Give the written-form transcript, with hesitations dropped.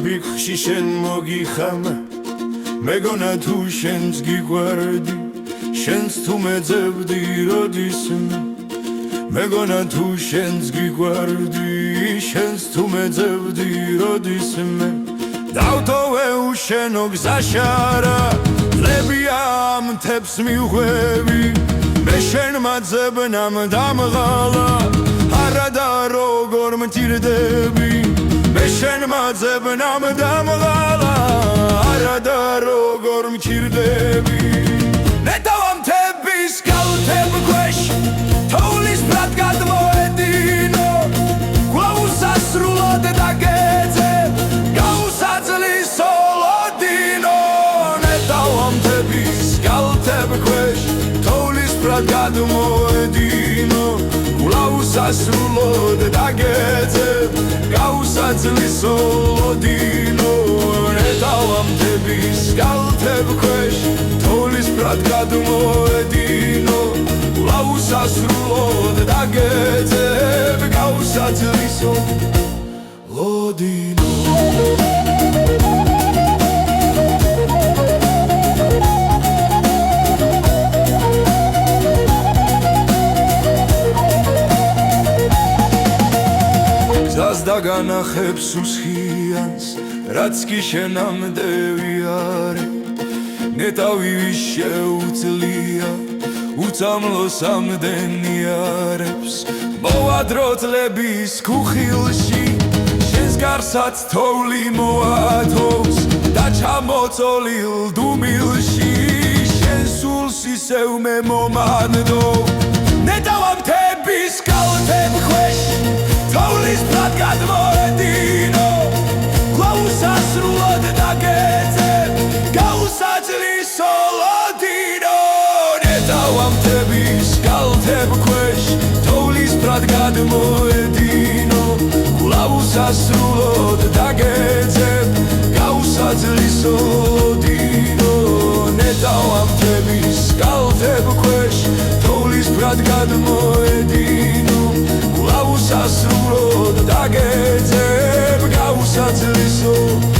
ბიქში შენ მოგიხამა მეგონა თუ შენს გიყვარდი შენს თუ მეძებდი როდისმე მეგონა თუ შენს გიყვარდი შენს თუ მეძებდი როდისმე დავტოვე უშენო გზაშარა ლებია მთებს მივხვევი მე შენ მაძებნამ დამღალა არა და როგორ მჭირდები მე შენ მაძებნამ დამღალა არა და როგორ მჭირდები ნეტავა მთების კალთებ ქვეშ თოვლის ბრად გადმოედინო გვაუსასრულოდ დაგეძებ გაუსაძლის ოლოდინო ნეტავა მთების კალთებ ქვეშ თოვლის ბრად გადმოედინო გვაუსასრულოდ დაგეძებ გაუსაძლის ოლოდინო ნეტავა მთების კალთებ ქვეშ თოვლის ბრად გადმოედინო უსასრულოდ დაგეძებ გაუსაძლის ოლოდინო გზას დაგანახებს უსხიანს რაც კი შენამდე ვიარე ნეტავი ვის შეუძლია უწამლოს ამდენიარებს მოვადროთლების ქუხილში შენს გარსაც თოვლი მოათოვს და ჩამოწოლილ დუმილში შენ სულს ისევ მე მომანდო ნეტავა მთების კალთებ ქვეშ თოვლის ბრად გადმოედინო გვაუსასრულოდ დაგეძებ გაუსაძლის ოლოდინო ნეტავა მთების კალთებ ქვეშ თოვლის ბრად გადმოედინო უსასრულოდ დაგეძებ გაუსაძლის ოლოდინო ნეტავა მთების კალთებ ქვეშ თოვლის ბრად გადმოედინო უსასრულოდ დაგეძებ გაუსაძლის ოლოდინო